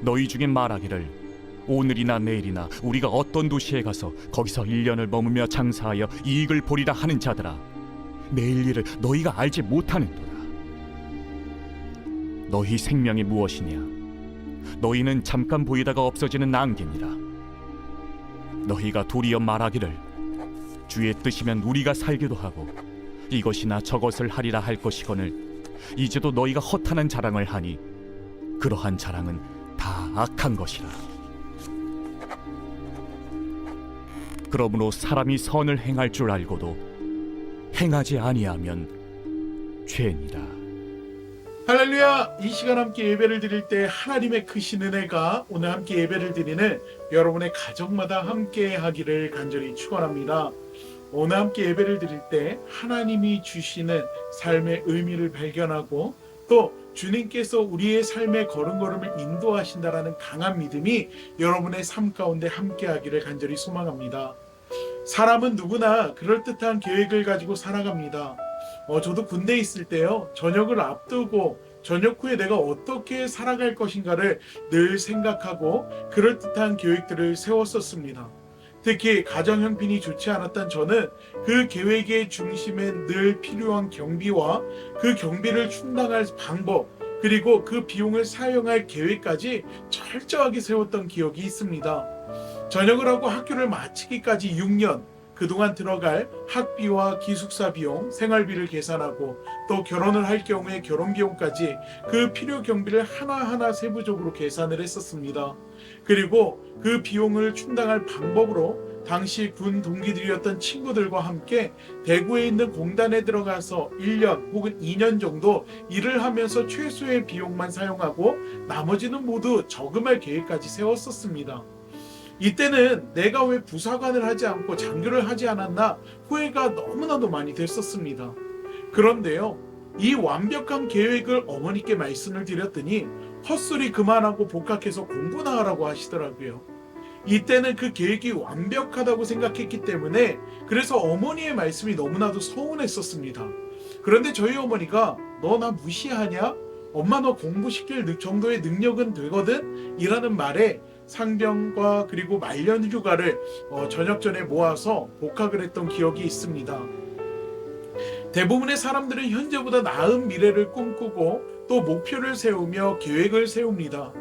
너희 중에 말하기를 오늘이나 내일이나 우리가 어떤 도시에 가서 거기서 1년을 머무며 장사하여 이익을 보리라 하는 자들아, 내일 일을 너희가 알지 못하는도다. 너희 생명이 무엇이냐? 너희는 잠깐 보이다가 없어지는 안개니라. 너희가 도리어 말하기를 주의 뜻이면 우리가 살기도 하고 이것이나 저것을 하리라 할 것이거늘 이제도 너희가 허탄한 자랑을 하니 그러한 자랑은 다 악한 것이라. 그러므로 사람이 선을 행할 줄 알고도 행하지 아니하면 죄니라. 할렐루야! 이 시간 함께 예배를 드릴 때 하나님의 크신 은혜가 오늘 함께 예배를 드리는 여러분의 가정마다 함께 하기를 간절히 축원합니다. 오늘 함께 예배를 드릴 때 하나님이 주시는 삶의 의미를 발견하고 또 주님께서 우리의 삶의 걸음걸음을 인도하신다라는 강한 믿음이 여러분의 삶 가운데 함께 하기를 간절히 소망합니다. 사람은 누구나 그럴듯한 계획을 가지고 살아갑니다. 저도 군대에 있을 때요, 저녁을 앞두고 저녁 후에 내가 어떻게 살아갈 것인가를 늘 생각하고 그럴듯한 계획들을 세웠었습니다. 특히 가정 형편이 좋지 않았던 저는 그 계획의 중심에 늘 필요한 경비와 그 경비를 충당할 방법, 그리고 그 비용을 사용할 계획까지 철저하게 세웠던 기억이 있습니다. 전역을 하고 학교를 마치기까지 6년, 그동안 들어갈 학비와 기숙사 비용, 생활비를 계산하고 또 결혼을 할 경우에 결혼 비용까지 그 필요 경비를 하나하나 세부적으로 계산을 했었습니다. 그리고 그 비용을 충당할 방법으로 당시 군 동기들이었던 친구들과 함께 대구에 있는 공단에 들어가서 1년 혹은 2년 정도 일을 하면서 최소의 비용만 사용하고 나머지는 모두 저금할 계획까지 세웠었습니다. 이때는 내가 왜 부사관을 하지 않고 장교를 하지 않았나 후회가 너무나도 많이 됐었습니다. 그런데요, 이 완벽한 계획을 어머니께 말씀을 드렸더니 헛소리 그만하고 복학해서 공부나 하라고 하시더라고요. 이때는 그 계획이 완벽하다고 생각했기 때문에 그래서 어머니의 말씀이 너무나도 서운했었습니다. 그런데 저희 어머니가 너 나 무시하냐? 엄마 너 공부시킬 정도의 능력은 되거든? 이라는 말에 상병과 그리고 말년 휴가를 전역 전에 모아서 복학을 했던 기억이 있습니다. 대부분의 사람들은 현재보다 나은 미래를 꿈꾸고 또 목표를 세우며 계획을 세웁니다.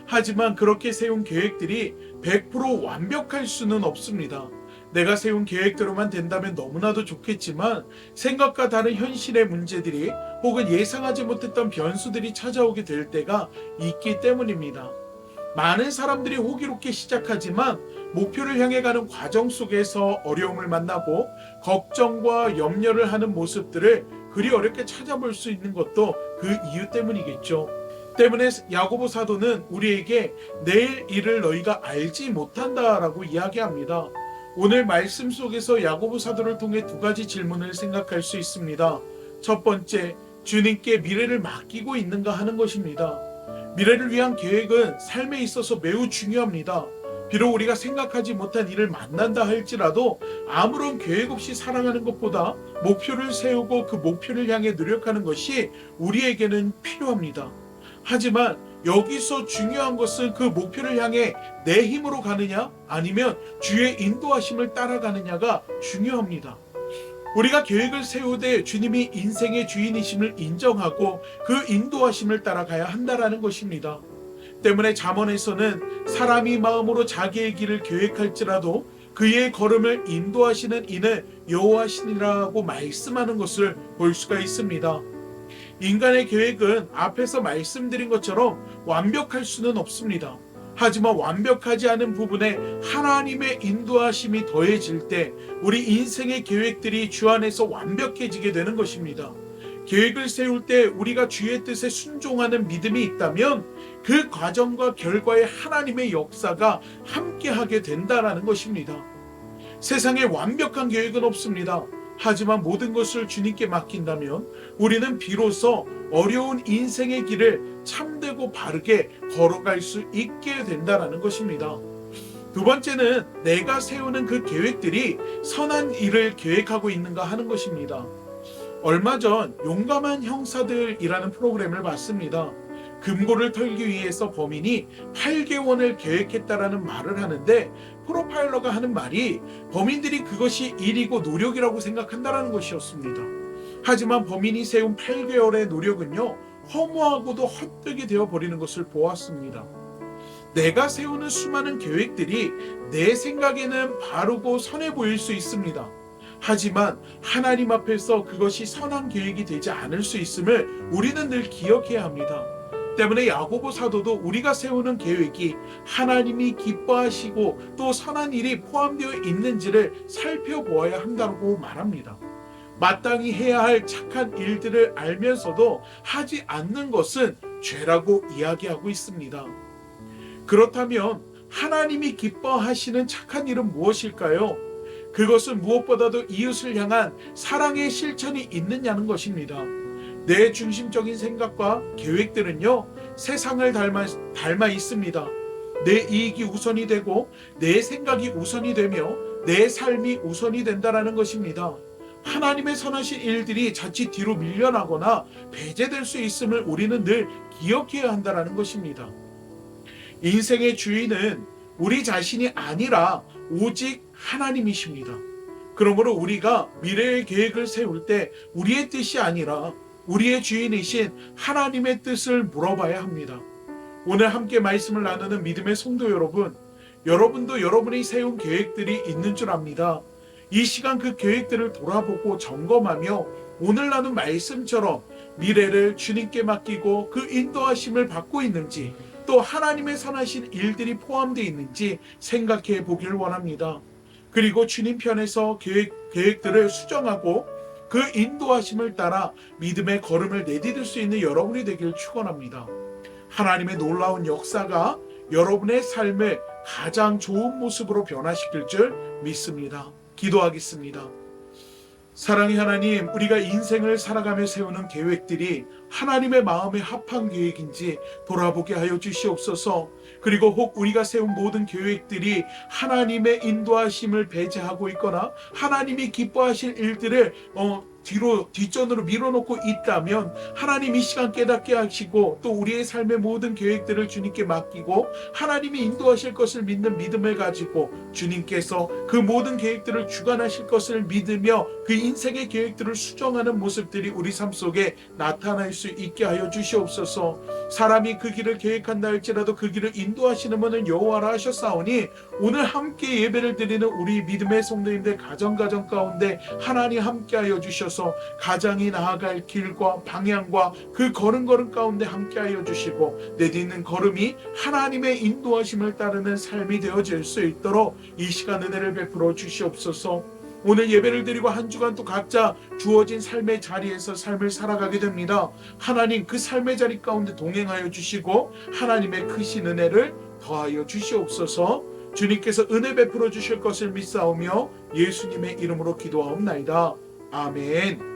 하지만 그렇게 세운 계획들이 100% 완벽할 수는 없습니다. 내가 세운 계획대로만 된다면 너무나도 좋겠지만 생각과 다른 현실의 문제들이 혹은 예상하지 못했던 변수들이 찾아오게 될 때가 있기 때문입니다. 많은 사람들이 호기롭게 시작하지만 목표를 향해 가는 과정 속에서 어려움을 만나고 걱정과 염려를 하는 모습들을 그리 어렵게 찾아볼 수 있는 것도 그 이유 때문이겠죠. 때문에 야고보 사도는 우리에게 내일 일을 너희가 알지 못한다라고 이야기합니다. 오늘 말씀 속에서 야고보 사도를 통해 두 가지 질문을 생각할 수 있습니다. 첫 번째, 주님께 미래를 맡기고 있는가 하는 것입니다. 미래를 위한 계획은 삶에 있어서 매우 중요합니다. 비록 우리가 생각하지 못한 일을 만난다 할지라도 아무런 계획 없이 살아가는 것보다 목표를 세우고 그 목표를 향해 노력하는 것이 우리에게는 필요합니다. 하지만 여기서 중요한 것은 그 목표를 향해 내 힘으로 가느냐 아니면 주의 인도하심을 따라가느냐가 중요합니다. 우리가 계획을 세우되 주님이 인생의 주인이심을 인정하고 그 인도하심을 따라가야 한다라는 것입니다. 때문에 잠언에서는 사람이 마음으로 자기의 길을 계획할지라도 그의 걸음을 인도하시는 이는 여호와시니라고 말씀하는 것을 볼 수가 있습니다. 인간의 계획은 앞에서 말씀드린 것처럼 완벽할 수는 없습니다. 하지만 완벽하지 않은 부분에 하나님의 인도하심이 더해질 때 우리 인생의 계획들이 주 안에서 완벽해지게 되는 것입니다. 계획을 세울 때 우리가 주의 뜻에 순종하는 믿음이 있다면 그 과정과 결과에 하나님의 역사가 함께하게 된다는 것입니다. 세상에 완벽한 계획은 없습니다. 하지만 모든 것을 주님께 맡긴다면 우리는 비로소 어려운 인생의 길을 참되고 바르게 걸어갈 수 있게 된다는 것입니다. 두 번째는 내가 세우는 그 계획들이 선한 일을 계획하고 있는가 하는 것입니다. 얼마 전 용감한 형사들이라는 프로그램을 봤습니다. 금고를 털기 위해서 범인이 8개월을 계획했다라는 말을 하는데, 프로파일러가 하는 말이 범인들이 그것이 일이고 노력이라고 생각한다라는 것이었습니다. 하지만 범인이 세운 8개월의 노력은요, 허무하고도 헛되게 되어 버리는 것을 보았습니다. 내가 세우는 수많은 계획들이 내 생각에는 바르고 선해 보일 수 있습니다. 하지만 하나님 앞에서 그것이 선한 계획이 되지 않을 수 있음을 우리는 늘 기억해야 합니다. 때문에 야고보 사도도 우리가 세우는 계획이 하나님이 기뻐하시고 또 선한 일이 포함되어 있는지를 살펴보아야 한다고 말합니다. 마땅히 해야 할 착한 일들을 알면서도 하지 않는 것은 죄라고 이야기하고 있습니다. 그렇다면 하나님이 기뻐하시는 착한 일은 무엇일까요? 그것은 무엇보다도 이웃을 향한 사랑의 실천이 있느냐는 것입니다. 내 중심적인 생각과 계획들은요, 세상을 닮아 있습니다. 내 이익이 우선이 되고 내 생각이 우선이 되며 내 삶이 우선이 된다는 것입니다. 하나님의 선하신 일들이 자칫 뒤로 밀려나거나 배제될 수 있음을 우리는 늘 기억해야 한다는 것입니다. 인생의 주인은 우리 자신이 아니라 오직 하나님이십니다. 그러므로 우리가 미래의 계획을 세울 때 우리의 뜻이 아니라 우리의 주인이신 하나님의 뜻을 물어봐야 합니다. 오늘 함께 말씀을 나누는 믿음의 성도 여러분, 여러분도 여러분이 세운 계획들이 있는 줄 압니다. 이 시간 그 계획들을 돌아보고 점검하며 오늘 나눈 말씀처럼 미래를 주님께 맡기고 그 인도하심을 받고 있는지, 또 하나님의 선하신 일들이 포함되어 있는지 생각해 보길 원합니다. 그리고 주님 편에서 계획들을 수정하고 그 인도하심을 따라 믿음의 걸음을 내디딜 수 있는 여러분이 되길 축원합니다. 하나님의 놀라운 역사가 여러분의 삶을 가장 좋은 모습으로 변화시킬 줄 믿습니다. 기도하겠습니다. 사랑의 하나님, 우리가 인생을 살아가며 세우는 계획들이 하나님의 마음에 합한 계획인지 돌아보게 하여 주시옵소서. 그리고 혹 우리가 세운 모든 계획들이 하나님의 인도하심을 배제하고 있거나 하나님이 기뻐하실 일들을 뒷전으로 밀어놓고 있다면 하나님 이 시간 깨닫게 하시고 또 우리의 삶의 모든 계획들을 주님께 맡기고 하나님이 인도하실 것을 믿는 믿음을 가지고 주님께서 그 모든 계획들을 주관하실 것을 믿으며 그 인생의 계획들을 수정하는 모습들이 우리 삶 속에 나타날 수 있게 하여 주시옵소서. 사람이 그 길을 계획한다 할지라도 그 길을 인도하시는 분은 여호와라 하셨사오니, 오늘 함께 예배를 드리는 우리 믿음의 성도님들 가정 가운데 하나님 함께하여 주셔서 가장이 나아갈 길과 방향과 그 걸음 가운데 함께하여 주시고 내딛는 걸음이 하나님의 인도하심을 따르는 삶이 되어질 수 있도록 이 시간 은혜를 베풀어 주시옵소서. 오늘 예배를 드리고 한 주간 또 각자 주어진 삶의 자리에서 삶을 살아가게 됩니다. 하나님 그 삶의 자리 가운데 동행하여 주시고 하나님의 크신 은혜를 더하여 주시옵소서. 주님께서 은혜 베풀어 주실 것을 믿사오며 예수님의 이름으로 기도하옵나이다. 아멘.